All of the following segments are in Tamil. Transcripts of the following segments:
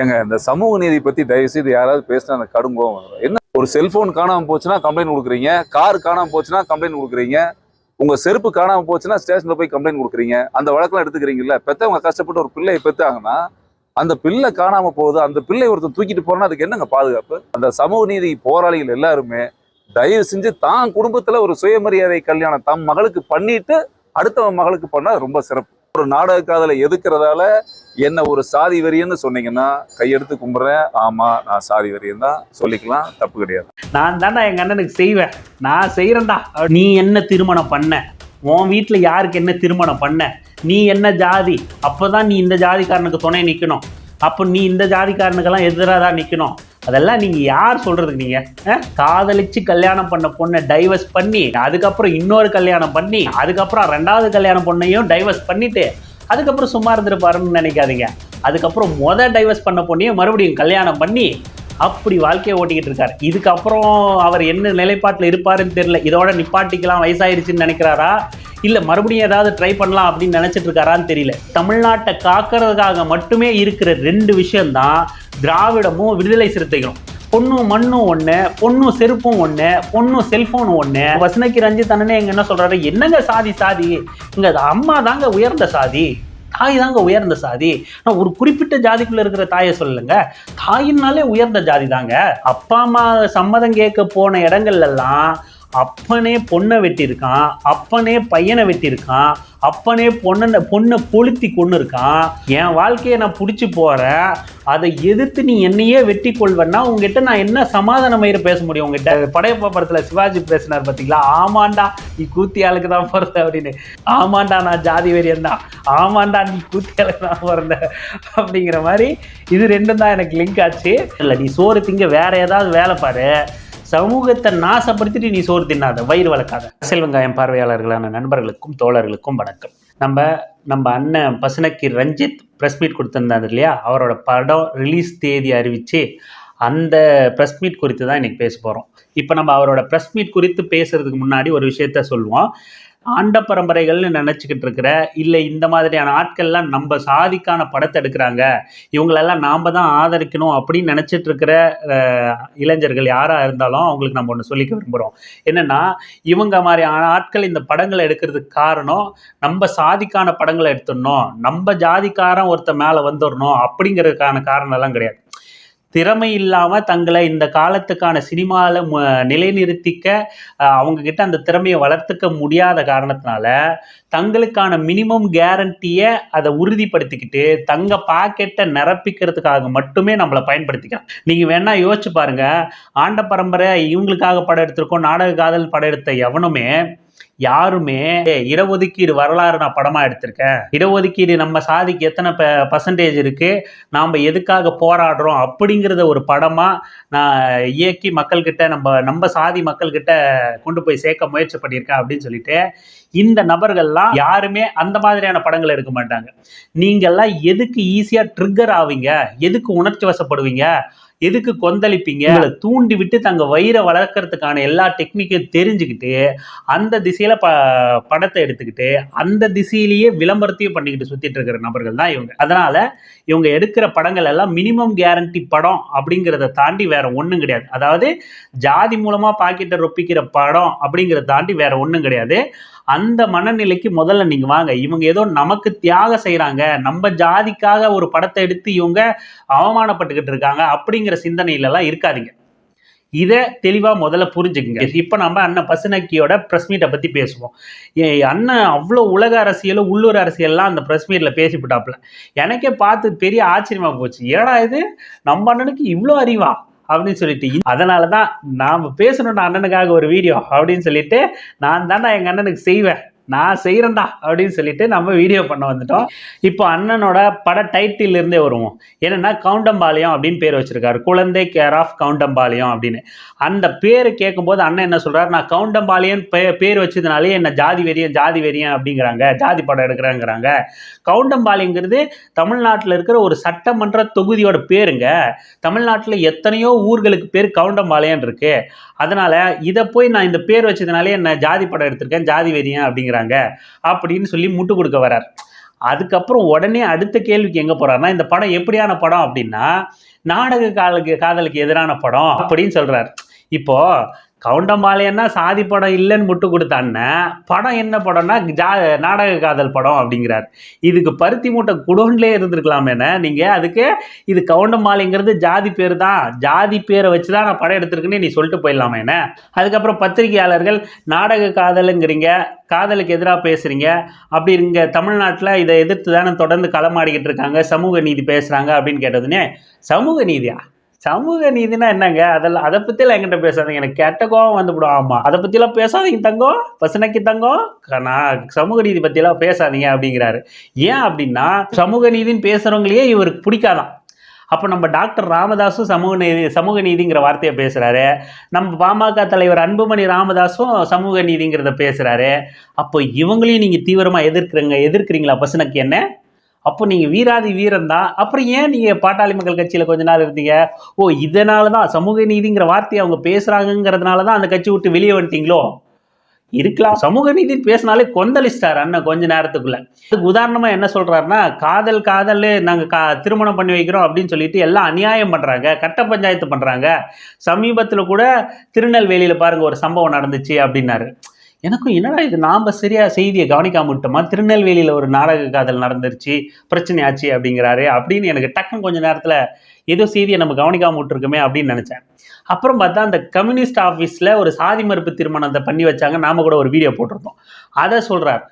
ஏங்க இந்த சமூக நீதி பத்தி தயவு செய்து யாராவது பேசினா அந்த கடுங்கோம் என்ன ஒரு செல்போன் காணாம போச்சுன்னா கம்ப்ளைண்ட் கொடுக்குறீங்க, கார் காணாம போச்சுன்னா கம்ப்ளைண்ட் கொடுக்குறீங்க, உங்க செருப்பு காணாம போச்சுன்னா ஸ்டேஷன்ல போய் கம்ப்ளைண்ட் கொடுக்குறீங்க. அந்த வழக்கெல்லாம் எடுத்துக்கிறீங்கல்ல. பெத்தவங்க கஷ்டப்பட்டு ஒரு பிள்ளையை பெத்தாங்கன்னா அந்த பிள்ளை காணாம போகுது, அந்த பிள்ளை ஒருத்தர் தூக்கிட்டு போறோம்னா அதுக்கு என்னங்க பாதுகாப்பு? அந்த சமூக நீதி போராளிகள் எல்லாருமே தயவு செஞ்சு தான் குடும்பத்துல ஒரு சுயமரியாதை கல்யாணம் தம் மகளுக்கு பண்ணிட்டு அடுத்தவன் மகளுக்கு பண்ணா ரொம்ப சிறப்பு. ஒரு நாடக காதலை எதுக்குறதால என்ன ஒரு சாதி வெறியன்னு சொன்னீங்கன்னா கையெடுத்து கும்பிட்றேன். ஆமா, நான் சாதி வெறியன் தான் சொல்லிக்கலாம், தப்பு கிடையாது. நான் தான்டா எங்க அண்ணனுக்கு செய்வேன், நான் செய்யறேன்டா. நீ என்ன திருமணம் பண்ண, உன் வீட்டுல யாருக்கு என்ன திருமணம் பண்ண, நீ என்ன ஜாதி, அப்போதான் நீ இந்த ஜாதிக்காரனுக்கு துணை நிற்கணும், அப்போ நீ இந்த ஜாதிக்காரனுக்கெல்லாம் எதிராக தான் நிற்கணும். அதெல்லாம் நீங்கள் யார் சொல்கிறதுக்கு? நீங்கள் காதலிச்சு கல்யாணம் பண்ண பொண்ணை டைவர்ஸ் பண்ணி அதுக்கப்புறம் இன்னொரு கல்யாணம் பண்ணி அதுக்கப்புறம் ரெண்டாவது கல்யாணம் பொண்ணையும் டைவர்ஸ் பண்ணிவிட்டு அதுக்கப்புறம் சும்மா இருந்துருப்பாருன்னு நினைக்காதீங்க. அதுக்கப்புறம் டைவர்ஸ் பண்ண பொண்ணையும் மறுபடியும் கல்யாணம் பண்ணி அப்படி வாழ்க்கையை ஓட்டிக்கிட்டு இருக்காரு. இதுக்கப்புறம் அவர் என்ன நிலைப்பாட்டில் இருப்பாருன்னு தெரியல. இதோட நிப்பாட்டிக்கலாம், வயசாயிருச்சுன்னு நினைக்கிறாரா, இல்லை மறுபடியும் ஏதாவது ட்ரை பண்ணலாம் அப்படின்னு நினச்சிட்டு இருக்காரான்னு தெரியல. தமிழ்நாட்டை காக்கிறதுக்காக மட்டுமே இருக்கிற 2 விஷயம்தான் திராவிடமும் விடுதலை சிறுத்தைகளும். பொண்ணும் மண்ணும் ஒன்று, பொண்ணும் செருப்பும் ஒன்று, பொண்ணும் செல்ஃபோனும் ஒன்று. வசனக்கி ரஞ்சித் அண்ணனே எங்க என்ன சொல்கிறாரு, என்னங்க சாதி சாதி, இங்கே அம்மா தாங்க உயர்ந்த சாதி, தாய் தாங்க உயர்ந்த சாதி. நான் ஒரு குறிப்பிட்ட ஜாதிக்குள்ள இருக்கிற தாயை சொல்லலைங்க, தாயினாலே உயர்ந்த ஜாதி தாங்க. அப்பா அம்மா சம்மதம் கேட்க போன இடங்கள்லாம் அப்பனே பொண்ணை வெட்டியிருக்கான், அப்பனே பையனை வெட்டியிருக்கான், அப்பனே பொண்ணை கொளுத்தி கொண்டு இருக்கான். என் வாழ்க்கையை நான் பிடிச்சி போகிறேன், அதை எதிர்த்து நீ என்னையே வெட்டி கொள்வேன்னா உங்ககிட்ட நான் என்ன சமாதான மயிறு பேச முடியும்? உங்ககிட்ட படையப்பா படத்தில் சிவாஜி பேசினார் பார்த்தீங்களா, ஆமாண்டா நீ கூத்தியாளுக்கு தான் பிறந்த அப்படின்னு, ஆமாண்டா நான் ஜாதி வெறியன் தான், ஆமாண்டா நீ கூத்தியாளுக்கு தான் பிறந்த அப்படிங்கிற மாதிரி இது 2 தான் எனக்கு லிங்க் ஆச்சு. இல்லை நீ சோறு திங்க வேற ஏதாவது வேலை பாரு, சமூகத்தை நாசப்படுத்திட்டு நீ சோறு தின்னாத, வயிறு வளர்க்காத. அரசியல் வெங்காயம் பார்வையாளர்களான நண்பர்களுக்கும் தோழர்களுக்கும் வணக்கம். நம்ம அண்ணன் பசுனக்கி ரஞ்சித் ப்ரெஸ் மீட் கொடுத்துருந்தாரு இல்லையா, அவரோட படம் ரிலீஸ் தேதி அறிவித்து அந்த ப்ரெஸ் மீட் குறித்து தான் இன்றைக்கி பேச போகிறோம். இப்போ நம்ம அவரோட ப்ரெஸ் மீட் குறித்து பேசுகிறதுக்கு முன்னாடி ஒரு விஷயத்த சொல்லுவோம். ஆண்ட பரம்பரைகள்னு நினச்சிக்கிட்டு இருக்கிற, இல்லை இந்த மாதிரியான ஆட்கள்லாம் நம்ம சாதிக்கான படத்தை எடுக்கிறாங்க, இவங்களெல்லாம் நாம் தான் ஆதரிக்கணும் அப்படின்னு நினச்சிட்டு இருக்கிற இளைஞர்கள் யாராக இருந்தாலும் அவங்களுக்கு நம்ம ஒன்று சொல்லிக்க விரும்புகிறோம். என்னென்னா, இவங்க மாதிரி ஆட்கள் இந்த படங்களை எடுக்கிறதுக்கு காரணம் நம்ம சாதிக்கான படங்களை எடுத்துடணும், நம்ம ஜாதிக்காரன் ஒருத்த மேலே வந்துடணும் அப்படிங்கிறதுக்கான காரணம்லாம் கிடையாது. திறமை இல்லாமல் தங்களை இந்த காலத்துக்கான சினிமாவில் நிலைநிறுத்திக்க அவங்கக்கிட்ட அந்த திறமையை வளர்த்துக்க முடியாத காரணத்தினால தங்களுக்கான மினிமம் கேரண்டியை அதை உறுதிப்படுத்திக்கிட்டு தங்க பாக்கெட்டை நிரப்பிக்கிறதுக்காக மட்டுமே நம்மளை பயன்படுத்திக்கலாம். நீங்கள் வேணால் யோசிச்சு பாருங்கள், ஆண்ட பரம்பரை இவங்களுக்காக படம் எடுத்திருக்கோம், நாடக காதல் படம் எடுத்த எவனுமே யாருமே இடஒதுக்கீடு வரலாறு நான் படமாக எடுத்திருக்கேன், இடஒதுக்கீடு நம்ம சாதிக்கு எத்தனை பர்சன்டேஜ் இருக்குது, நாம் எதுக்காக போராடுறோம் அப்படிங்கிறத ஒரு படமாக நான் இயக்கி மக்கள்கிட்ட நம்ம சாதி மக்கள்கிட்ட கொண்டு போய் சேர்க்க முயற்சி பண்ணியிருக்கேன் அப்படின்னு சொல்லிட்டு இந்த நபர்கள்லாம் யாருமே அந்த மாதிரியான படங்கள் எடுக்க மாட்டாங்க. நீங்கள்லாம் எதுக்கு ஈஸியாக ட்ரிக்கர் ஆவீங்க, எதுக்கு உணர்ச்சி வசப்படுவீங்க, எதுக்கு கொந்தளிப்பீங்க, தூண்டி விட்டு தங்க வயிறை வளர்க்கறதுக்கான எல்லா டெக்னிக்கையும் தெரிஞ்சுக்கிட்டு அந்த திசையில படத்தை எடுத்துக்கிட்டு அந்த திசையிலேயே விளம்பரத்தையும் பண்ணிக்கிட்டு சுத்திட்டு இருக்கிற நபர்கள் தான் இவங்க. அதனால இவங்க எடுக்கிற படங்கள் எல்லாம் மினிமம் கேரண்டி படம் அப்படிங்கிறத தாண்டி வேற ஒன்றும் கிடையாது. அதாவது ஜாதி மூலமா பாக்கெட்டை ரொப்பிக்கிற படம் அப்படிங்கிறத தாண்டி வேற ஒன்றும் கிடையாது. அந்த மனநிலைக்கு முதல்ல நீங்க வாங்க. இவங்க ஏதோ நமக்கு தியாகம் செய்யறாங்க, நம்ம ஜாதிக்காக ஒரு படத்தை எடுத்து இவங்க அவமானப்பட்டுக்கிட்டு இருக்காங்க அப்படிங்கிற சிந்தனையிலலாம் இருக்காதீங்க. இதை தெளிவாக முதல்ல புரிஞ்சுக்குங்க. இப்போ நம்ம அண்ணன் பசுனக்கியோட ப்ரெஸ் மீட்டை பற்றி பேசுவோம். அண்ணன் அவ்வளோ உலக அரசியலும் உள்ளூர் அரசியல்லாம் அந்த ப்ரெஸ் மீட்டில் பேசிவிட்டாப்புல. எனக்கே பார்த்து பெரிய ஆச்சரியமாக போச்சு, ஏடா இது நம்ம அண்ணனுக்கு இவ்வளோ அறிவா அப்படின்னு சொல்லிட்டு. அதனால தான் நாம் பேசணும்டா அண்ணனுக்காக ஒரு வீடியோ அப்படின்னு சொல்லிட்டு நான் தானே எங்கள் அண்ணனுக்கு செய்வேன், நான் செய்கிறேன்டா அப்படின்னு சொல்லிட்டு நம்ம வீடியோ பண்ண வந்துட்டோம். இப்போ அண்ணனோட பட டைட்டில் இருந்தே வருவோம். என்னென்னா கவுண்டம்பாளையம் அப்படின்னு பேர் வச்சிருக்காரு, குழந்தை கேர் ஆஃப் கவுண்டம்பாளையம் அப்படின்னு. அந்த பேர் கேட்கும்போது அண்ணன் என்ன சொல்கிறார், நான் கவுண்டம்பாளையம் பேர் வச்சதுனாலே என்ன ஜாதி வெறியன் அப்படிங்கிறாங்க, ஜாதி படம் எடுக்கிறாங்கிறாங்க. கவுண்டம்பாளையங்கிறது தமிழ்நாட்டில் இருக்கிற ஒரு சட்டமன்ற தொகுதியோட பேருங்க. தமிழ்நாட்டில் எத்தனையோ ஊர்களுக்கு பேர் கவுண்டம்பாளையம் இருக்கு. அதனால இதை போய் நான் இந்த பேர் வச்சதுனாலே என்ன ஜாதி படம் எடுத்திருக்கேன், ஜாதி வெறியன் அப்படிங்கிறாங்க அப்படின்னு சொல்லி முட்டு கொடுக்க வர்றார். அதுக்கப்புறம் உடனே அடுத்த கேள்விக்கு எங்கே போகிறாருன்னா, இந்த படம் எப்படியான படம் அப்படின்னா, நாடக காதலுக்கு எதிரான படம் அப்படின்னு சொல்கிறார். இப்போ கவுண்டம்பாளையன்னா சாதி படம் இல்லைன்னு முட்டு கொடுத்தான்னா, படம் என்ன படம்னா நாடக காதல் படம் அப்படிங்கிறார். இதுக்கு பருத்தி மூட்டை குடோன்லேயே இருந்திருக்கலாமேண்ணே நீங்கள். அதுக்கு இது கவுண்டம்பாளையங்கிறது ஜாதி பேர் தான், ஜாதி பேரை வச்சு தான் நான் படம் எடுத்திருக்கேன்னு நீ சொல்லிட்டு போயிடலாமேண்ணே. அதுக்கப்புறம் பத்திரிகையாளர்கள் நாடக காதலுங்கிறீங்க, காதலுக்கு எதிராக பேசுகிறீங்க, அப்படி இங்கே தமிழ்நாட்டில் இதை எதிர்த்து தானே தொடர்ந்து களமாடிக்கிட்டு இருக்காங்க, சமூக நீதி பேசுகிறாங்க அப்படின்னு கேட்டதுன்னே, சமூக நீதியா? சமூக நீதினா என்னங்க? அதெல்லாம் அதை பற்றிலாம் என்கிட்ட பேசாதீங்க, எனக்கு கெட்ட கோவம் வந்துவிடும். ஆமாம், அதை பற்றிலாம் பேசாதீங்க தங்கம், பசுனைக்கு தங்கம், நான் சமூக நீதி பற்றிலாம் பேசாதீங்க அப்படிங்கிறாரு. ஏன் அப்படின்னா, சமூக நீதின்னு பேசுகிறவங்களையே இவருக்கு பிடிக்காதான். அப்போ நம்ம டாக்டர் ராமதாஸும் சமூக நீதிங்கிற வார்த்தையை பேசுகிறாரு, நம்ம பாமக தலைவர் அன்புமணி ராமதாஸும் சமூக நீதிங்கிறத பேசுகிறாரு. அப்போ இவங்களையும் நீங்கள் தீவிரமாக எதிர்க்கிறீங்களா பசுனக்கு என்ன? அப்போ நீங்கள் வீராதி வீரன் தான், அப்புறம் ஏன் நீங்கள் பாட்டாளி மக்கள் கட்சியில் கொஞ்ச நாள் இருந்தீங்க? ஓ, இதனால தான் சமூக நீதிங்கிற வார்த்தையை அவங்க பேசுகிறாங்கிறதுனால தான் அந்த கட்சி விட்டு வெளியே வந்துட்டீங்களோ? இருக்கலாம். சமூக நீதினு பேசினாலே கொந்தளிச்சிட்டார் அண்ணன் கொஞ்ச நேரத்துக்குள்ள. அதுக்கு உதாரணமாக என்ன சொல்கிறாருன்னா, காதல் நாங்கள் திருமணம் பண்ணி வைக்கிறோம் அப்படின்னு சொல்லிட்டு எல்லாம் அநியாயம் பண்ணுறாங்க, கட்ட பஞ்சாயத்து பண்ணுறாங்க. சமீபத்தில் கூட திருநெல்வேலியில் பாருங்கள் ஒரு சம்பவம் நடந்துச்சு அப்படின்னாரு. எனக்கும் என்னடா இது, நாம் சரியாக செய்தியை கவனிக்காம விட்டோமா? திருநெல்வேலியில் ஒரு நாடக காதல் நடந்துருச்சு, பிரச்சனை ஆச்சு அப்படிங்கிறாரு அப்படின்னு எனக்கு டக்குன்னு கொஞ்சம் நேரத்தில் ஏதோ செய்தியை நம்ம கவனிக்காம விட்டுருக்கோமே அப்படின்னு நினச்சேன். அப்புறம் பார்த்தா அந்த கம்யூனிஸ்ட் ஆஃபீஸில் ஒரு சாதி மறுப்பு திருமணத்தை பண்ணி வச்சாங்க, நாம் கூட ஒரு வீடியோ போட்டிருந்தோம். அதை சொல்கிறார்.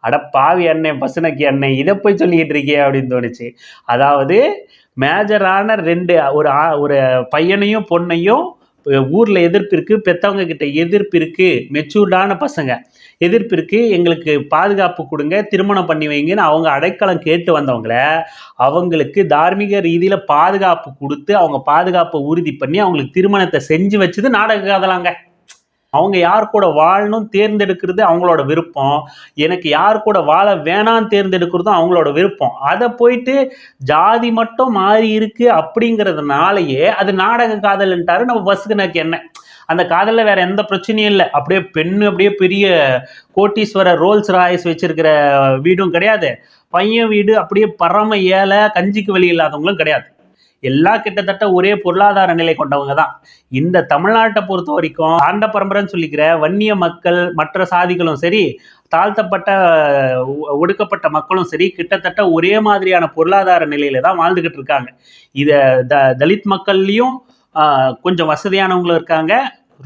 அட பாவி அண்ணன், பசுனக்கி அண்ணன், இதை போய் சொல்லிக்கிட்டு இருக்கே அப்படின்னு தோணுச்சு. அதாவது மேஜரான ஒரு பையனையும் பொண்ணையும் ஊரில் எதிர்ப்பு இருக்குது, பெற்றவங்க கிட்ட எதிர்ப்பு இருக்குது, மெச்சூர்டான பசங்க எதிர்ப்பு இருக்குது, எங்களுக்கு பாதுகாப்பு கொடுங்க, திருமணம் பண்ணி வைங்கன்னு அவங்க அடைக்கலம் கேட்டு வந்தவங்கள அவங்களுக்கு தார்மீக ரீதியில் பாதுகாப்பு கொடுத்து அவங்க பாதுகாப்பை உறுதி பண்ணி அவங்களுக்கு திருமணத்தை செஞ்சு வச்சது நாடக காதலாங்க. அவங்க யார் கூட வாழணும் தேர்ந்தெடுக்கிறது அவங்களோட விருப்பம், எனக்கு யார் கூட வாழ வேணான்னு தேர்ந்தெடுக்கிறதும் அவங்களோட விருப்பம். அதை போயிட்டு ஜாதி மட்டும் மாறி இருக்கு அப்படிங்கிறதுனாலயே அது நாடக காதல்ன்ட்டாரு நம்ம பசுனக்கு என்ன. அந்த காதலில் வேற எந்த பிரச்சனையும் இல்லை. அப்படியே பெண்ணு அப்படியே பெரிய கோட்டீஸ்வரர் ரோல்ஸ் ராய்ஸ் வச்சிருக்கிற வீடும் கிடையாது, பையன் வீடு அப்படியே பரம ஏழை கஞ்சிக்கு வழி இல்லாதவங்களும் கிடையாது. எல்லாம் கிட்டத்தட்ட ஒரே பொருளாதார நிலை கொண்டவங்க தான். இந்த தமிழ்நாட்டை பொறுத்த வரைக்கும் ஆண்ட பரம்பரைன்னு சொல்லிக்கிற வன்னிய மக்கள், மற்ற சாதிகளும் சரி, தாழ்த்தப்பட்ட ஒடுக்கப்பட்ட மக்களும் சரி, கிட்டத்தட்ட ஒரே மாதிரியான பொருளாதார நிலையில தான் வாழ்ந்துகிட்டு இருக்காங்க. இதை தலித் மக்கள்லையும் கொஞ்சம் வசதியானவங்களும் இருக்காங்க,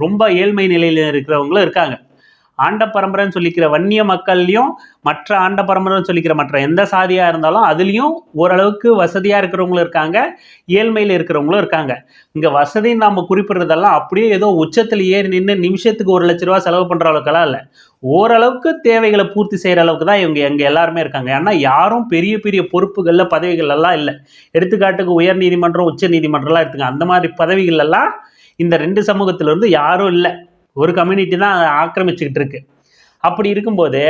ரொம்ப ஏழ்மை நிலையில இருக்கிறவங்களும் இருக்காங்க. ஆண்ட பரம்பரைன்னு சொல்லிக்கிற வன்னிய மக்கள்லையும் மற்ற ஆண்ட பரம்பரைன்னு சொல்லிக்கிற மற்ற எந்த சாதியாக இருந்தாலும் அதுலேயும் ஓரளவுக்கு வசதியாக இருக்கிறவங்களும் இருக்காங்க, ஏழ்மையில் இருக்கிறவங்களும் இருக்காங்க. இங்கே வசதின்னு நம்ம குறிப்பிடுறதெல்லாம் அப்படியே ஏதோ உச்சத்தில் ஏறி நின்று நிமிஷத்துக்கு 1 லட்ச ரூபா செலவு பண்ணுற அளவுக்கெல்லாம் இல்லை. ஓரளவுக்கு தேவைகளை பூர்த்தி செய்கிற அளவுக்கு தான் இவங்க எங்கே எல்லாருமே இருக்காங்க. ஏன்னா யாரும் பெரிய பெரிய பொறுப்புகளில் பதவிகள் எல்லாம் இல்லை. எடுத்துக்காட்டுக்கு உயர் நீதிமன்றம், உச்ச நீதிமன்றம்லாம் எடுத்துங்க, அந்த மாதிரி பதவிகள் எல்லாம் இந்த 2 சமூகத்திலிருந்து யாரும் இல்லை. ஒரு கம்யூனிட்டி தான் ஆக்கிரமிச்சுக்கிட்டு இருக்கு. அப்படி இருக்கும்போது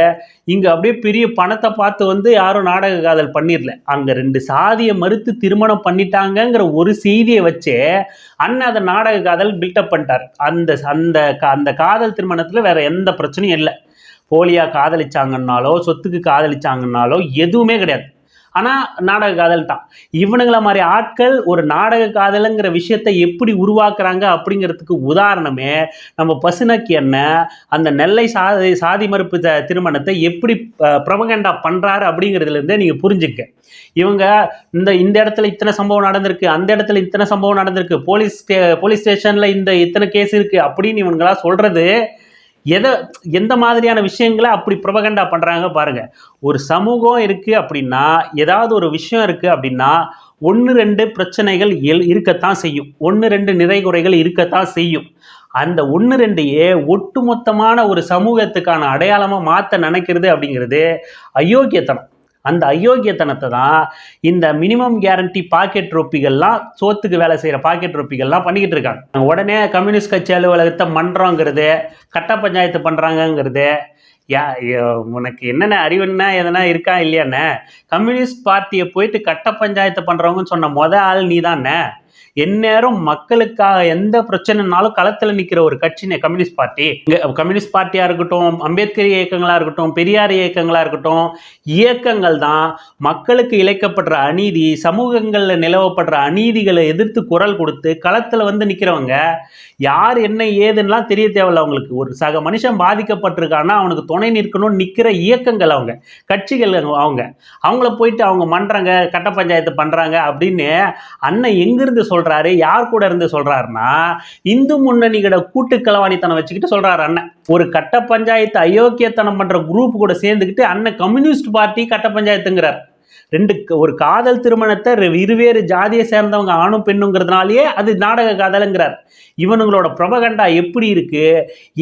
இங்கே அப்படியே பெரிய பணத்தை பார்த்து யாரும் நாடக காதல் பண்ணிடல. அங்கே 2 சாதியை மறுத்து திருமணம் பண்ணிட்டாங்கங்கிற ஒரு செய்தியை வச்சு அண்ணன் அதை நாடக காதல் பில்டப் பண்ணிட்டார். அந்த காதல் திருமணத்தில் வேற எந்த பிரச்சனையும் இல்லை. போலியா காதலிச்சாங்கன்னாலோ சொத்துக்கு காதலிச்சாங்கன்னாலோ எதுவுமே கிடையாது. ஆனால் நாடக காதல் தான். இவனுங்களை மாதிரி ஆட்கள் ஒரு நாடக காதலுங்கிற விஷயத்தை எப்படி உருவாக்குறாங்க அப்படிங்கிறதுக்கு உதாரணமே நம்ம பசுனக்கி அண்ணன் அந்த நெல்லை சாதி மறுப்பு திருமணத்தை எப்படி ப்ரொபகண்டா பண்ணுறாரு அப்படிங்கிறதுலேருந்தே நீங்கள் புரிஞ்சுக்க. இவங்க இந்த இடத்துல இத்தனை சம்பவம் நடந்திருக்கு, அந்த இடத்துல இத்தனை சம்பவம் நடந்திருக்கு, போலீஸ் ஸ்டேஷனில் இத்தனை கேஸ் இருக்குது அப்படின்னு இவங்களா சொல்கிறது எந்த மாதிரியான விஷயங்களை அப்படி ப்ரொபகண்டா பண்ணுறாங்க பாருங்கள். ஒரு சமூகம் இருக்குது அப்படின்னா, ஏதாவது ஒரு விஷயம் இருக்குது அப்படின்னா 1-2 பிரச்சனைகள் இருக்கத்தான் செய்யும், 1-2 நிறைகுறைகள் இருக்கத்தான் செய்யும். அந்த 1-2யே ஒட்டுமொத்தமான ஒரு சமூகத்துக்கான அடையாளமாக மாற்ற நினைக்கிறது அப்படிங்கிறது அயோக்கியத்தனம். அந்த அயோக்கியத்தனத்தை தான் இந்த மினிமம் கேரண்டி பாக்கெட் ரொப்பிகள்லாம், சோத்துக்கு வேலை செய்கிற பாக்கெட் ரொப்பிகள்லாம் பண்ணிக்கிட்டு இருக்காங்க. உடனே கம்யூனிஸ்ட் கட்சி அலுவலகத்தை மன்றங்கிறது, கட்ட பஞ்சாயத்து பண்ணுறாங்கங்கிறது, உனக்கு என்னென்ன அறிவுன்னா எதனா இருக்கா இல்லையாண்ணே? கம்யூனிஸ்ட் பார்ட்டியை போயிட்டு கட்ட பஞ்சாயத்து பண்ணுறவங்கன்னு சொன்ன ஆள் நீ தானே. எந்நேரம் மக்களுக்காக எந்த பிரச்சனைனாலும் களத்தில் நிற்கிற ஒரு கட்சினே கம்யூனிஸ்ட் பார்ட்டி. கம்யூனிஸ்ட் பார்ட்டியாக இருக்கட்டும், அம்பேத்கர் இயக்கங்களாக இருக்கட்டும், பெரியார் இயக்கங்களாக இருக்கட்டும், இயக்கங்கள் தான் மக்களுக்கு இழைக்கப்படுற அநீதி, சமூகங்களில் நிலவப்படுற அநீதிகளை எதிர்த்து குரல் கொடுத்து களத்தில் வந்து நிற்கிறவங்க. யார் என்ன ஏதுன்னெலாம் தெரிய தேவையில்ல அவங்களுக்கு. ஒரு சக மனுஷன் பாதிக்கப்பட்டிருக்கான்னா அவனுக்கு துணை நிற்கணும்னு நிற்கிற இயக்கங்கள் அவங்க, கட்சிகள் அவங்கள போயிட்டு அவங்க மன்றங்க கட்ட பஞ்சாயத்து பண்ணுறாங்க அப்படின்னு அண்ணன் எங்கிருந்து சொல்கிறாரு, யார் கூட இருந்து சொல்கிறாருன்னா இந்து முன்னணிகளோட கூட்டு களவாணித்தனம் வச்சுக்கிட்டு சொல்கிறாரு அண்ணன். ஒரு கட்ட பஞ்சாயத்து அயோக்கியத்தனம் பண்ணுற குரூப் கூட சேர்ந்துக்கிட்டு அண்ணன் கம்யூனிஸ்ட் பார்ட்டி கட்ட பஞ்சாயத்துங்கிறார். ஒரு காதல் திருமணத்தை இருவேறு ஜாதியை சேர்ந்தவங்க ஆணும் பெண்ணுங்கிறதுனாலேயே அது நாடக காதலுங்கிறார். இவனுங்களோட ப்ரொபகண்டா எப்படி இருக்கு?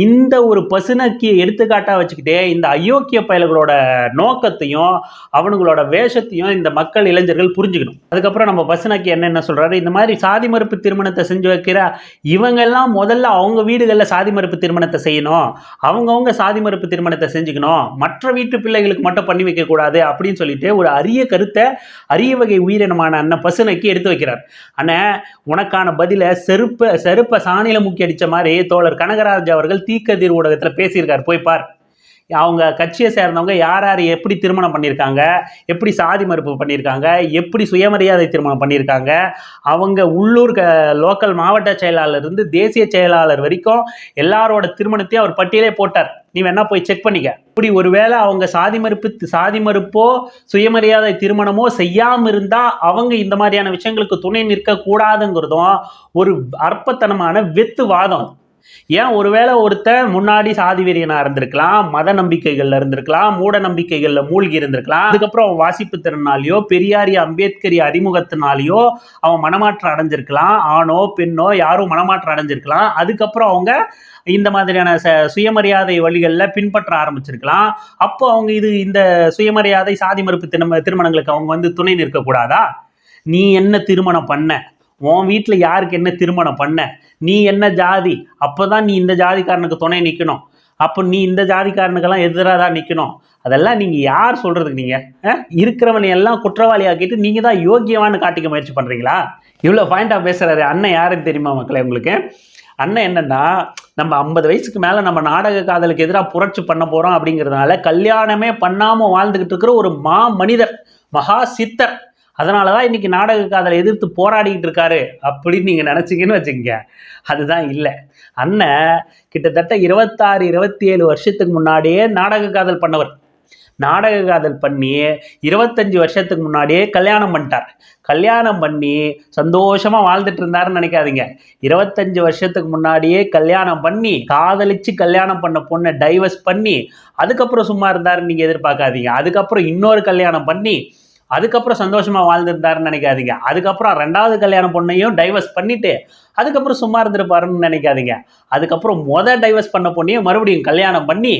இந்த ஒரு பசுனக்கியை எடுத்துக்காட்டா வச்சுக்கிட்டே இந்த அயோக்கிய பயல்களோட நோக்கத்தையும் அவனுங்களோட வேஷத்தையும் இந்த மக்கள் இளைஞர்கள் புரிஞ்சுக்கணும். அதுக்கப்புறம் நம்ம பசுனக்கி என்ன சொல்றாரு, இந்த மாதிரி சாதி மறுப்பு திருமணத்தை செஞ்சு வைக்கிற இவங்கெல்லாம் முதல்ல அவங்க வீடுகளில் சாதி மறுப்பு திருமணத்தை செய்யணும், அவங்கவுங்க சாதி மறுப்பு திருமணத்தை செஞ்சுக்கணும், மற்ற வீட்டு பிள்ளைகளுக்கு மட்டும் பண்ணி வைக்க கூடாது அப்படின்னு சொல்லிட்டு ஒரு அரிய கருத்தை அரிய வகை உயிரினமான அண்ணன் பசுனக்கி எடுத்து வைக்கிறார். அண்ணன் உனக்கான பதில செருப்ப சாணியில முக்கி அடிச்ச மாதிரி தோழர் கனகராஜ் அவர்கள் தீக்கதிர் ஊடகத்தில் பேசியிருக்கார், போய் பார். அவங்க கட்சியை சேர்ந்தவங்க யார் யார் எப்படி திருமணம் பண்ணியிருக்காங்க, எப்படி சாதி மறுப்பு பண்ணியிருக்காங்க, எப்படி சுயமரியாதை திருமணம் பண்ணியிருக்காங்க, அவங்க உள்ளூர் லோக்கல் மாவட்ட செயலாளர் இருந்து தேசிய செயலாளர் வரைக்கும் எல்லாரோட திருமணத்தையும் அவர் பட்டியலே போட்டார். நீ வேணா போய் செக் பண்ணிக்க. இப்படி ஒருவேளை அவங்க சாதி மறுப்போ சுயமரியாதை திருமணமோ செய்யாமல் இருந்தால் அவங்க இந்த மாதிரியான விஷயங்களுக்கு துணை நிற்க கூடாதுங்கிறதும் ஒரு அற்பத்தனமான வெத்துவாதம். ஏன் ஒருவேளை ஒருத்தன் முன்னாடி சாதி வெறியனா இருந்திருக்கலாம், மத நம்பிக்கைகள்ல இருந்திருக்கலாம், மூட நம்பிக்கைகள்ல மூழ்கி இருந்திருக்கலாம், அதுக்கப்புறம் வாசிப்பு திறனாலேயோ பெரியாரிய அம்பேத்கரிய அறிமுகத்தினாலேயோ அவன் மனமாற்றம் அடைஞ்சிருக்கலாம், ஆணோ பெண்ணோ யாரும் மனமாற்றம் அடைஞ்சிருக்கலாம், அதுக்கப்புறம் அவங்க இந்த மாதிரியான சுயமரியாதை வழிகளில் பின்பற்ற ஆரம்பிச்சிருக்கலாம். அப்போ அவங்க இந்த சுயமரியாதை சாதி மறுப்பு திருமணங்களுக்கு அவங்க வந்து துணை நிற்கக்கூடாதா? நீ என்ன திருமணம் பண்ண, உன் வீட்டில் யாருக்கு என்ன திருமணம் பண்ண, நீ என்ன ஜாதி, அப்போதான் நீ இந்த ஜாதிக்காரனுக்கு துணை நிற்கணும், அப்போ நீ இந்த ஜாதிக்காரனுக்கெல்லாம் எதிராக தான் நிற்கணும். அதெல்லாம் நீங்கள் யார் சொல்கிறதுக்கு? நீங்கள் இருக்கிறவனை எல்லாம் குற்றவாளியாக்கிட்டு நீங்கள் தான் யோக்கியமானு காட்டிக்க முயற்சி பண்ணுறீங்களா? இவ்வளோ பாயிண்டாக பேசுகிறாரு அண்ணன். யாருன்னு தெரியுமா மக்களே உங்களுக்கு? அண்ணன் என்னன்னா, நம்ம 50 வயசுக்கு மேலே நம்ம நாடக காதலுக்கு எதிராக புரட்சி பண்ண போகிறோம் அப்படிங்கிறதுனால கல்யாணமே பண்ணாமல் வாழ்ந்துக்கிட்டு இருக்கிற ஒரு மனிதர், மகா சித்தர். அதனால தான் இன்றைக்கி நாடக காதலை எதிர்த்து போராடிக்கிட்டு இருக்காரு அப்படின்னு நீங்கள் நினச்சிங்கன்னு வச்சுக்கோங்க. அதுதான் இல்லை. அண்ணன் கிட்டத்தட்ட 26-27 வருஷத்துக்கு முன்னாடியே நாடக காதல் பண்ணவர். நாடக காதல் பண்ணி 25 வருஷத்துக்கு முன்னாடியே கல்யாணம் பண்ணிட்டார். கல்யாணம் பண்ணி சந்தோஷமாக வாழ்ந்துட்டு இருந்தாருன்னு நினைக்காதீங்க. 25 வருஷத்துக்கு முன்னாடியே கல்யாணம் பண்ணி காதலிச்சு கல்யாணம் பண்ண பொண்ணை டைவர்ஸ் பண்ணி அதுக்கப்புறம் சும்மா இருந்தாருன்னு நீங்கள் எதிர்பார்க்காதீங்க. அதுக்கப்புறம் இன்னொரு கல்யாணம் பண்ணி அதுக்கப்புறம் சந்தோஷமாக வாழ்ந்துருந்தாருன்னு நினைக்காதீங்க. அதுக்கப்புறம் 2வது கல்யாணம் பொண்ணையும் டைவர்ஸ் பண்ணிவிட்டு அதுக்கப்புறம் சும்மா இருந்துருப்பாருன்னு நினைக்காதீங்க. அதுக்கப்புறம் டைவர்ஸ் பண்ண பொண்ணையும் மறுபடியும் கல்யாணம் பண்ணி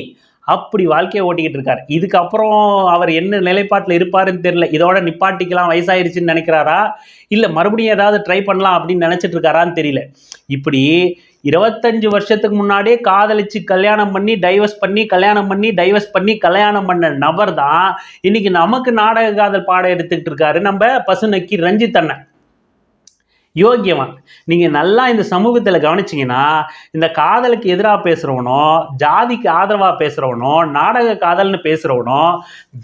அப்படி வாழ்க்கையை ஓட்டிக்கிட்டு இருக்கார். இதுக்கப்புறம் அவர் என்ன நிலைப்பாட்டில் இருப்பாருன்னு தெரியல. இதோட நிப்பாட்டிக்கலாம், வயசாயிருச்சுன்னு நினைக்கிறாரா, இல்லை மறுபடியும் ஏதாவது ட்ரை பண்ணலாம் அப்படின்னு நினச்சிட்டு இருக்காரான்னு தெரியல. இப்படி 25 வருஷத்துக்கு முன்னாடியே காதலிச்சு கல்யாணம் பண்ணி டைவர்ஸ் பண்ணி கல்யாணம் பண்ணி டைவர்ஸ் பண்ணி கல்யாணம் பண்ண நபர் தான் இன்னைக்கு நமக்கு நாடக காதல் பாடம் எடுத்துக்கிட்டு இருக்காரு நம்ம பசுனக்கி ரஞ்சித் அண்ணன். யோக்கியவான். நீங்கள் நல்லா இந்த சமூகத்தில் கவனிச்சிங்கன்னா இந்த காதலுக்கு எதிராக பேசுகிறவனோ, ஜாதிக்கு ஆதரவாக பேசுகிறவனோ, நாடக காதல்னு பேசுகிறவனோ,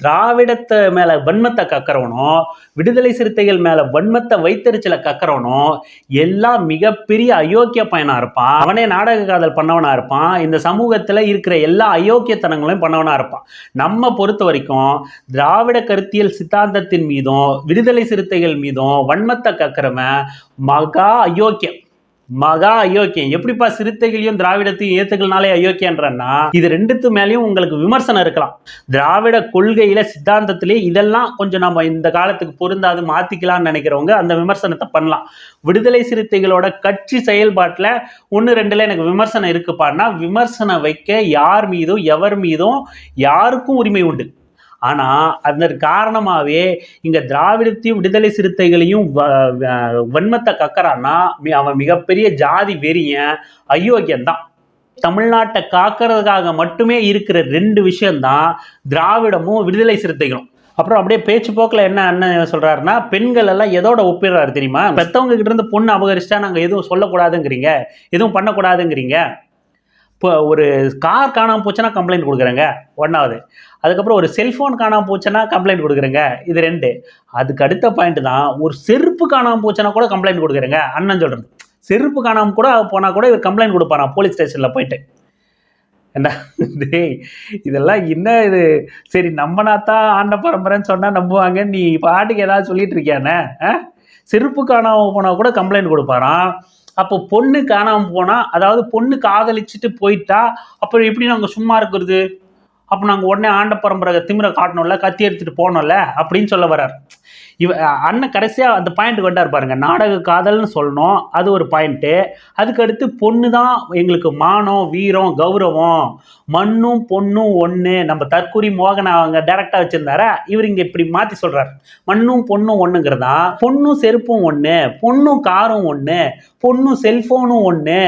திராவிடத்தை மேலே வன்மத்தை கக்கிறவனோ, விடுதலை சிறுத்தைகள் மேலே வன்மத்தை வைத்தறிச்சலை கக்கிறவனோ எல்லாம் மிகப்பெரிய அயோக்கிய பையனாக இருப்பான். அவனே நாடக காதல் பண்ணவனாக இருப்பான். இந்த சமூகத்தில் இருக்கிற எல்லா அயோக்கியத்தனங்களையும் பண்ணவனாக இருப்பான். நம்ம பொறுத்த வரைக்கும் திராவிட கருத்தியல் சித்தாந்தத்தின் மீதும் விடுதலை சிறுத்தைகள் மீதும் வன்மத்தை கக்கிறவன் மகா அயோக்கியம். எப்படிப்பா சிறுத்தைகளையும் திராவிடத்தையும் ஏத்துக்கலனாலே அயோக்கியன்றன்னா, இது ரெண்டுத்து மேலேயும் உங்களுக்கு விமர்சனம் இருக்கலாம். திராவிட கொள்கையில சித்தாந்தத்திலே இதெல்லாம் கொஞ்சம் நம்ம இந்த காலத்துக்கு பொருந்தாது மாத்திக்கலாம்னு நினைக்கிறவங்க அந்த விமர்சனத்தை பண்ணலாம். விடுதலை சிறுத்தைகளோட கட்சி செயல்பாட்டில் 1-2 எனக்கு விமர்சனம் இருக்குப்பான்னா, விமர்சனம் வைக்க யார் மீதும் எவர் மீதும் யாருக்கும் உரிமை உண்டு. ஆனால் அதற்கு காரணமாகவே இங்கே திராவிடத்தையும் விடுதலை சிறுத்தைகளையும் வன்மத்தை கக்கறான்னா அவன் மிகப்பெரிய ஜாதி வெறியன், அயோக்கியந்தான். தமிழ்நாட்டை காக்கிறதுக்காக மட்டுமே இருக்கிற 2 விஷயம்தான் திராவிடமும் விடுதலை சிறுத்தைகளும். அப்புறம் அப்படியே பேச்சு போக்கில் என்ன அண்ணன் சொல்றாருன்னா, பெண்கள் எல்லாம் எதோட ஒப்பிடுறாரு தெரியுமா? பெற்றவங்க கிட்ட இருந்து பொண்ணு அபகரிச்சிட்டா நாங்கள் எதுவும் சொல்லக்கூடாதுங்கிறீங்க, எதுவும் பண்ணக்கூடாதுங்கிறீங்க. இப்போ ஒரு கார் காணாமல் போச்சுன்னா கம்ப்ளைண்ட் கொடுக்குறேங்க, ஒன்றாவது. அதுக்கப்புறம் ஒரு செல்ஃபோன் காணாமல் போச்சுன்னா கம்ப்ளைண்ட் கொடுக்குறேங்க, இது 2. அதுக்கு அடுத்த பாயிண்ட் தான், ஒரு செருப்பு காணாமல் போச்சுன்னா கூட கம்ப்ளைண்ட் கொடுக்குறேங்க அண்ணன் சொல்கிறது. செருப்பு காணாமல் கூட போனால் கூட இவர் கம்ப்ளைண்ட் கொடுப்பாராம் போலீஸ் ஸ்டேஷனில் போயிட்டு. என்ன டேய், இதெல்லாம் என்ன இது? சரி நம்பினாத்தான் ஆண்ட பரம்பரைன்னு சொன்னால் நம்புவாங்க, நீ பாட்டுக்கு ஏதாவது சொல்லிட்டு இருக்கியானே? செருப்பு காணாமல் போனால் கூட கம்ப்ளைண்ட் கொடுப்பாராம். அப்போ பொண்ணு காணாமல் போனால், அதாவது பொண்ணு காதலிச்சுட்டு போயிட்டா அப்புறம் எப்படி நாங்கள் சும்மா இருக்கிறது? அப்போ நாங்கள் உடனே ஆண்ட பரம்பரை திமிரை காட்டணும்ல, கத்தி எடுத்துகிட்டு போகணும்ல அப்படின்னு சொல்ல வர்றார். அண்ணன் கடைசியாக அந்த பாயிண்ட்டுக்கு வந்தார் பாருங்க, நாடக காதல்னு சொல்லணும், அது ஒரு பாயிண்ட்டு. அதுக்கடுத்து பொண்ணு தான் எங்களுக்கு மானம், வீரம், கௌரவம், மண்ணும் பொண்ணும் ஒன்று. நம்ம தற்கூரி மோகன் அவங்க டைரக்டாக வச்சுருந்தாரா, இவர் இங்கே இப்படி மாற்றி சொல்கிறார். மண்ணும் பொண்ணும் ஒன்றுங்கிறதா, பொண்ணும் செருப்பும் ஒன்று, பொண்ணும் காரும் ஒன்று, பொண்ணும் செல்ஃபோனும் ஒன்று.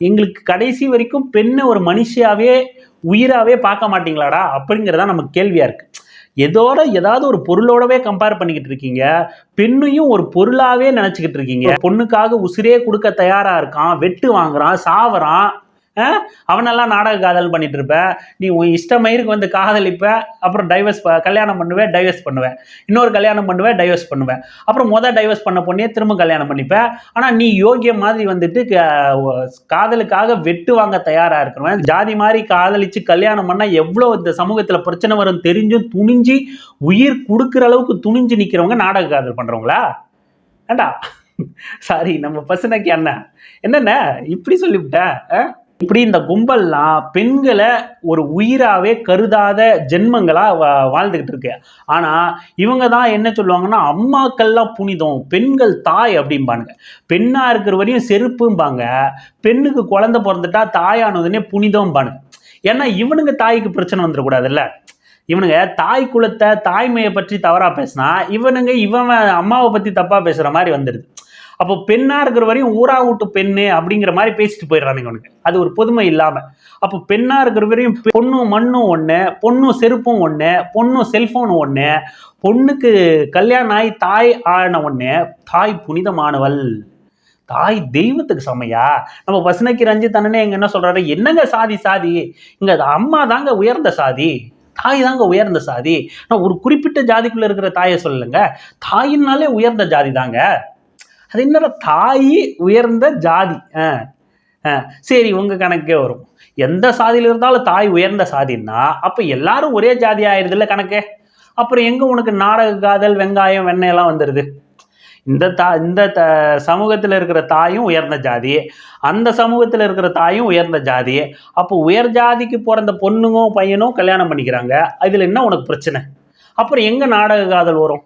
எங்களுக்கு கடைசி வரைக்கும் பெண்ணை ஒரு மனுஷியாவே உயிராகவே பார்க்க மாட்டீங்களாடா அப்படிங்கிறதா நமக்கு கேள்வியாக இருக்குது. ஏதாவது ஒரு பொருளோடவே கம்பேர் பண்ணிக்கிட்டு இருக்கீங்க, பெண்ணையும் ஒரு பொருளாவே நினைச்சுக்கிட்டு இருக்கீங்க. பொண்ணுக்காக உசிரே கொடுக்க தயாரா இருக்கான், வெட்டு வாங்குறான், சாவறான். அவனெல்லாம் நாடக காதல் பண்ணிட்டு இருப்ப, நீ உன் இஷ்டமயிருக்கு வந்து காதலிப்ப, அப்புறம் டைவர்ஸ், கல்யாணம் பண்ணுவேன், டைவர்ஸ் பண்ணுவேன், இன்னொரு கல்யாணம் பண்ணுவேன், டைவர்ஸ் பண்ணுவேன், அப்புறம் டைவர்ஸ் பண்ண பொண்ணே திரும்ப கல்யாணம் பண்ணிப்ப. ஆனால் நீ யோகிய மாதிரி வந்துட்டு காதலுக்காக வெட்டு வாங்க தயாரா இருக்கிறவன், ஜாதி மாதிரி காதலிச்சு கல்யாணம் பண்ணா எவ்வளோ இந்த சமூகத்தில் பிரச்சனை வரும் தெரிஞ்சும் துணிஞ்சு உயிர் கொடுக்குற அளவுக்கு துணிஞ்சு நிற்கிறவங்க நாடக காதல் பண்றவங்களா? ஏண்டா சாரி, நம்ம பசனைக்கு அண்ணன் என்னென்ன இப்படி சொல்லிவிட்ட? இப்படி இந்த கும்பல்லாம் பெண்களை ஒரு உயிராகவே கருதாத ஜென்மங்களா வாழ்ந்துகிட்டு இருக்கு. ஆனால் இவங்க தான் என்ன சொல்லுவாங்கன்னா, அம்மாக்கள்லாம் புனிதம், பெண்கள் தாய் அப்படிம்பாங்க. பெண்ணாக இருக்கிற வரையும் செருப்பும்பாங்க, பெண்ணுக்கு குழந்தை பிறந்துட்டா தாயானதுன்னே புனிதம்பானுங்க. ஏன்னா இவனுங்க தாய்க்கு பிரச்சனை வந்துடக்கூடாதுல்ல. இவனுங்க தாய் குலத்தை தாய்மையை பற்றி தவறாக பேசினா, இவன் அம்மாவை பற்றி தப்பாக பேசுகிற மாதிரி வந்துடுது. அப்போ பெண்ணாக இருக்கிற வரையும் ஊரா விட்டு பெண்ணு அப்படிங்கிற மாதிரி பேசிட்டு போயிடுறானுங்க அவனுக்கு, அது ஒரு பொதுமை இல்லாமல். அப்போ பெண்ணாக இருக்கிற வரையும் பொண்ணும் மண்ணும் ஒன்று, பொண்ணும் செருப்பும் ஒன்று, பொண்ணும் செல்ஃபோனும் ஒன்று, பொண்ணுக்கு கல்யாணம் ஆகி தாய் ஆன ஒன்று. தாய் புனிதமானவள், தாய் தெய்வத்துக்கு சமையா. நம்ம பசனைக்கு ரஞ்சித் அண்ணனே எங்க என்ன சொல்றாரு, என்னங்க சாதி சாதி, இங்க அம்மா தாங்க உயர்ந்த சாதி, தாய் தாங்க உயர்ந்த சாதி. நான் ஒரு குறிப்பிட்ட ஜாதிக்குள்ள இருக்கிற தாயை சொல்லலைங்க, தாயினாலே உயர்ந்த ஜாதி தாங்க. அது என்னடா தாய் உயர்ந்த ஜாதி? சரி, உங்க கணக்கே வரும். எந்த சாதியில் இருந்தாலும் தாய் உயர்ந்த சாதின்னா அப்போ எல்லாரும் ஒரே ஜாதி ஆயிடுது இல்லை கணக்கு. அப்புறம் எங்க உனக்கு நாடக காதல், வெங்காயம், வெண்ணெய் எல்லாம் வந்துடுது? இந்த சமூகத்தில் இருக்கிற தாயும் உயர்ந்த ஜாதி, அந்த சமூகத்தில் இருக்கிற தாயும் உயர்ந்த ஜாதி. அப்போ உயர் ஜாதிக்கு பிறந்த பொண்ணுங்களும் பையனும் கல்யாணம் பண்ணிக்கிறாங்க, அதில் என்ன உனக்கு பிரச்சனை? அப்புறம் எங்க நாடக காதல் வரும்?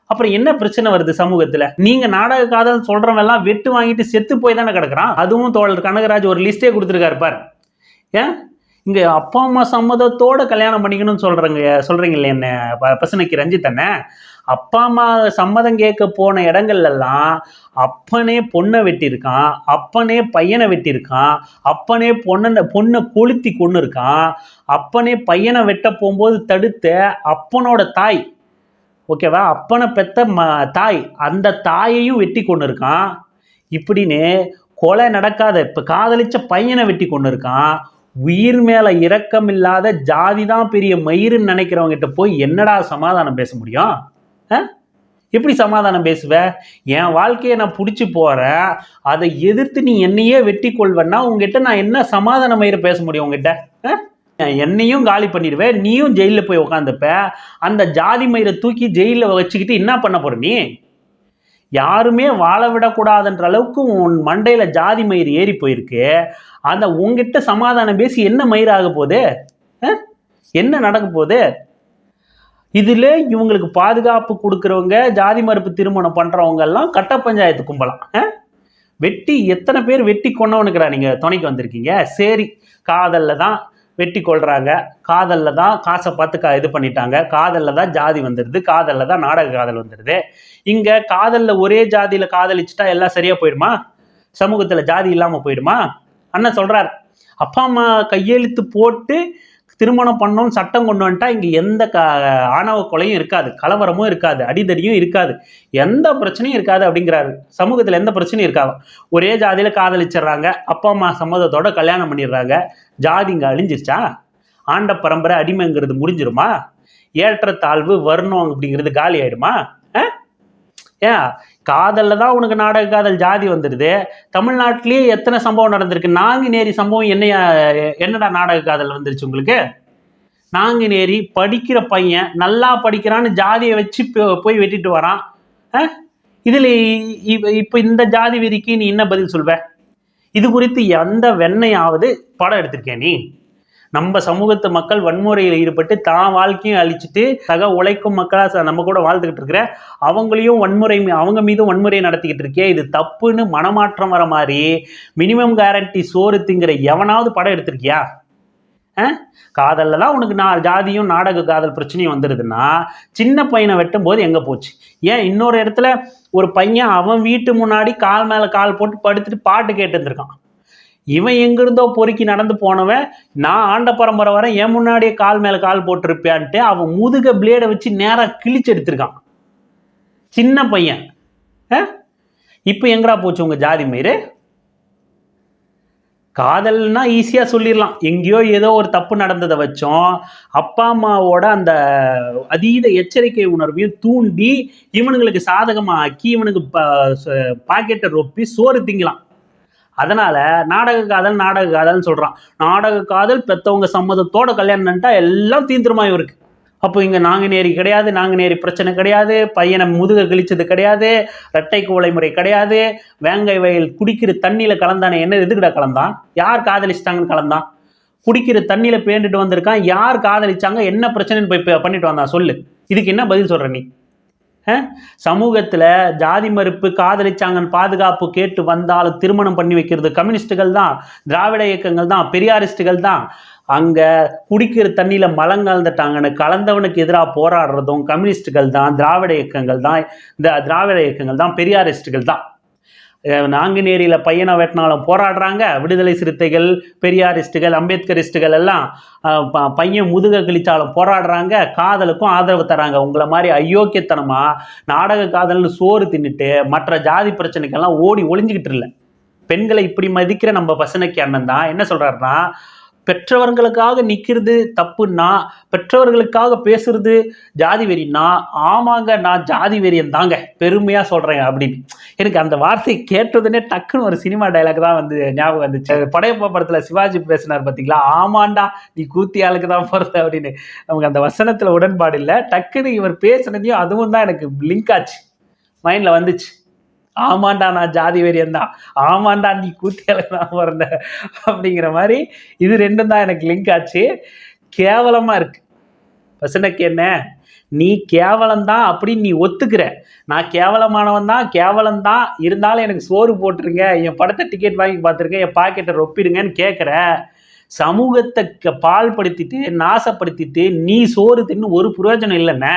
அப்புறம் என்ன பிரச்சனை வருது சமூகத்துல? நீங்க நாடக காதல் சொல்றவங்க எல்லாம் வெட்டு வாங்கிட்டு செத்து போய் தானே கிடக்குறான். அதுவும் தோழர் கனகராஜ் ஒரு லிஸ்டே கொடுத்துருக்காரு பாரு. ஏன் இங்க அப்பா அம்மா சம்மதத்தோட கல்யாணம் பண்ணிக்கணும்னு சொல்றீங்களே என்ன பசனைக்கு ரஞ்சித் அண்ணே? அப்பா அம்மா சம்மதம் கேட்க போன இடங்கள்ல எல்லாம் அப்பனே பொண்ணை வெட்டியிருக்கான், அப்பனே பையனை வெட்டியிருக்கான், அப்பனே பொண்ணை கொளுத்தி கொண்டு இருக்கான், அப்பனே பையனை வெட்ட போகும்போது தடுத்த அப்பனோட தாய், ஓகேவா, அப்பனை பெத்த தாய், அந்த தாயையும் வெட்டி கொண்டு இருக்கான். இப்படின்னு கொலை நடக்காத, இப்போ காதலிச்ச பையனை வெட்டி கொண்டு இருக்கான். உயிர் மேல இரக்கம் இல்லாத ஜாதி தான் பெரிய மயிருன்னு நினைக்கிறவங்க கிட்ட போய் என்னடா சமாதானம் பேச முடியும்? எப்படி சமாதானம் பேசுவ? என் வாழ்க்கையை நான் பிடிச்சி போறேன், அதை எதிர்த்து நீ என்னையே வெட்டி கொள்வேன்னா உங்ககிட்ட நான் என்ன சமாதான மயிரை பேச முடியும்? உங்ககிட்ட என்னையும் காலி பண்ணிடுவேன், நீயும் ஜெயிலில் போய் உக்காந்துப்ப. அந்த ஜாதி மயிரை தூக்கி ஜெயிலில் வச்சுக்கிட்டு என்ன பண்ண போற? நீ யாருமே வாழ விடக்கூடாதுன்ற அளவுக்கு உன் மண்டையில ஜாதி மயிர் ஏறி போயிருக்கு. அந்த உங்ககிட்ட சமாதானம் பேசி என்ன மயிர் ஆக போகுது? என்ன நடக்க போகுது? இதுல இவங்களுக்கு பாதுகாப்பு கொடுக்குறவங்க, ஜாதி மறுப்பு திருமணம் பண்றவங்க எல்லாம் கட்ட பஞ்சாயத்து கும்பலாம். வெட்டி எத்தனை பேர் வெட்டி கொண்டவனுக்குறா நீங்க துணைக்கு வந்திருக்கீங்க? சரி, காதல்ல தான் வெட்டி கொள்றாங்க, காதல்ல தான் காசை பார்த்து இது பண்ணிட்டாங்க, காதல்ல தான் ஜாதி வந்துடுது, காதல்ல தான் நாடக காதல் வந்துடுது. இங்க காதல்ல ஒரே ஜாதியில காதலிச்சுட்டா எல்லாம் சரியா போயிடுமா? சமூகத்துல ஜாதி இல்லாம போயிடுமா? அண்ணன் சொல்றார், அப்பா அம்மா கையெழுத்து போட்டு திருமணம் பண்ணோம்னு சட்டம் கொண்டு வந்துட்டா இங்கே எந்த ஆணவ கொலையும் இருக்காது, கலவரமும் இருக்காது, அடிதடியும் இருக்காது, எந்த பிரச்சனையும் இருக்காது அப்படிங்கிறாரு. சமூகத்தில் எந்த பிரச்சனையும் இருக்காது. ஒரே ஜாதியில் காதலிச்சிடுறாங்க, அப்பா அம்மா சம்மதத்தோட கல்யாணம் பண்ணிடுறாங்க. ஜாதி இங்கே அழிஞ்சிருச்சா? ஆண்ட பரம்பரை அடிமைங்கிறது முடிஞ்சிருமா? ஏற்றத்தாழ்வு வர்ணம் அப்படிங்கிறது காலி ஆயிடுமா? ஏன் காதலில் தான் உனக்கு நாடக காதல் ஜாதி வந்துடுது. தமிழ்நாட்டிலேயே எத்தனை சம்பவம் நடந்திருக்கு. நாங்குநேரி சம்பவம் என்னடா நாடக காதல் வந்துருச்சு உங்களுக்கு? நாங்குநேரி படிக்கிற பையன் நல்லா படிக்கிறான்னு ஜாதியை வச்சு போய் வெட்டிட்டு வரான். இதில் இப்போ இந்த ஜாதி வெறிக்கு நீ என்ன பதில் சொல்வ? இது குறித்து எந்த வெண்ணையாவது படம் எடுத்திருக்கேன் நீ? நம்ம சமூகத்து மக்கள் வன்முறையில் ஈடுபட்டு தான் வாழ்க்கையும் அழிச்சிட்டு சக உழைக்கும் மக்களாக நம்ம கூட வாழ்ந்துக்கிட்டு இருக்கிற அவங்களையும் அவங்க மீதும் வன்முறையை நடத்திக்கிட்டு இருக்கே, இது தப்புன்னு மனமாற்றம் வர மாதிரி மினிமம் கேரண்டி சோறு திங்கிற எவனாவது படம் எடுத்திருக்கியா? காதலில் தான் உனக்கு ஜாதியும் நாடக காதல் பிரச்சனையும் வந்துடுதுன்னா சின்ன பையனை வெட்டும் போது எங்கே போச்சு? ஏன் இன்னொரு இடத்துல ஒரு பையன் அவன் வீட்டு முன்னாடி கால் மேலே கால் போட்டு படுத்துட்டு பாட்டு கேட்டு இருந்திருக்கான். இவன் எங்கிருந்தோ பொறுக்கி நடந்து போனவன் நான் ஆண்ட பரம்பரை வரேன் என் முன்னாடியே கால் மேலே கால் போட்டிருப்பியான்ட்டு அவன் முதுக பிளேடை வச்சு நேராக கிழிச்சு எடுத்திருக்கான். சின்ன பையன். இப்போ எங்கடா போச்சு உங்கள் ஜாதி மயிறு? காதல்னா ஈஸியாக சொல்லிடலாம். எங்கேயோ ஏதோ ஒரு தப்பு நடந்ததை வச்சோம் அப்பா அம்மாவோட அந்த அதீத எச்சரிக்கை உணர்வையும் தூண்டி இவனுங்களுக்கு சாதகமாக ஆக்கி இவனுக்கு பாக்கெட்டை ரொப்பி சோறு திங்கலாம். அதனால நாடக காதல்னு சொல்றான். நாடக காதல் பெற்றவங்க சம்மதத்தோட கல்யாணம் பண்ணிட்டா எல்லாம் தீந்துருமா இவருக்கு. அப்போ இங்கே நாங்குநேரி கிடையாது, நாங்குநேரி பிரச்சனை கிடையாது, பையனை முதுக கிழிச்சது கிடையாது, இரட்டை குவளை முறை கிடையாது, வேங்கை வயல் குடிக்கிற தண்ணியில் கலந்தானே. என்ன எதுக்கிட்ட கலந்தான்? யார் காதலிச்சிட்டாங்கன்னு கலந்தான்? குடிக்கிற தண்ணியில் பேண்டுட்டு வந்திருக்கான். யார் காதலிச்சாங்க, என்ன பிரச்சனைன்னு போய் பண்ணிட்டு வந்தான்? சொல்லு. இதுக்கு என்ன பதில் சொல்ற நீ? சமூகத்தில் ஜாதி மறுப்பு காதலிச்சாங்கன்னு பாதுகாப்பு கேட்டு வந்தாலும் திருமணம் பண்ணி வைக்கிறது கம்யூனிஸ்டுகள் தான், திராவிட இயக்கங்கள் தான், பெரியாரிஸ்டுகள் தான். அங்கே குடிக்கிற தண்ணியில் மலம் கலந்துட்டாங்கன்னு கலந்தவனுக்கு எதிராக போராடுறதும் கம்யூனிஸ்டுகள் தான், திராவிட இயக்கங்கள் தான், பெரியாரிஸ்டுகள் தான். நாங்குநேரியில் பையனை வெட்டினாலும் போராடுறாங்க விடுதலை சிறுத்தைகள், பெரியாரிஸ்டுகள், அம்பேத்கரிஸ்டுகள் எல்லாம். பையன் முதுக கிழிச்சாலும் போராடுறாங்க, காதலுக்கும் ஆதரவு தராங்க. உங்களை மாதிரி அயோக்கியத்தனமாக நாடக காதல்னு சோறு தின்னுட்டு மற்ற ஜாதி பிரச்சனைக்கெல்லாம் ஓடி ஒளிஞ்சிக்கிட்டு இல்லை. பெண்களை இப்படி மதிக்கிற நம்ம பசனைக்கு அண்ணன் தான் என்ன சொல்கிறாருன்னா, பெற்றவர்களுக்காக நிற்கிறது தப்புன்னா, பெற்றவர்களுக்காக பேசுறது ஜாதி வெறின்னா, ஆமாங்க நான் ஜாதி வெறியன் தாங்க பெருமையாக சொல்கிறேன் அப்படின்னு. எனக்கு அந்த வார்த்தை கேட்டதுன்னே டக்குன்னு ஒரு சினிமா டைலாக் தான் வந்து ஞாபகம் வந்துச்சு. படையப்பா படத்தில் சிவாஜி பேசினார் பார்த்தீங்களா, ஆமாண்டா நீ கூத்தி ஆளுக்கு தான் போகிறது அப்படின்னு. நமக்கு அந்த வசனத்தில் உடன்பாடு இல்லை. டக்குன்னு இவர் பேசுனதையும் அதுவும் தான் எனக்கு லிங்க் ஆச்சு, மைண்டில் வந்துச்சு. ஆமாண்டா நான் ஜாதி வெறியன் தான், ஆமாண்டா நீ கூத்தியாளுக்கு தான் பிறந்த அப்படிங்கிற மாதிரி இது ரெண்டும் தான் எனக்கு லிங்க் ஆச்சு. கேவலமாக இருக்கு. பசனுக்கு என்ன, நீ கேவலம்தான் அப்படின்னு நீ ஒத்துக்கிற. நான் கேவலமானவன் தான், கேவலம்தான், இருந்தாலும் எனக்கு சோறு போட்டுருங்க, என் படத்தை டிக்கெட் வாங்கி பார்த்துருங்க, என் பாக்கெட்டை ரொப்பிடுங்கன்னு கேட்குற. சமூகத்தை பால்படுத்திட்டு நாசப்படுத்திட்டு நீ சோறு தின்னு ஒரு பிரயோஜனம் இல்லைண்ணே.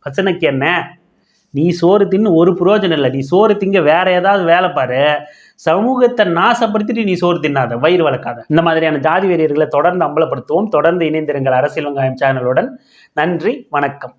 பசனுக்கு என்ன, நீ சோறு தின்னு ஒரு பிரயோஜனம் இல்லை. நீ சோறு திங்க வேற ஏதாவது வேலை பாரு. சமூகத்தை நாசப்படுத்திட்டு நீ சோறு தின்னாத, வயிறு வளர்க்காத. இந்த மாதிரியான ஜாதி வெறியர்களை தொடர்ந்து அம்பலப்படுத்துவோம். தொடர்ந்து இணைந்திருங்கள் அரசியல் வெங்காயம் சேனலுடன். நன்றி, வணக்கம்.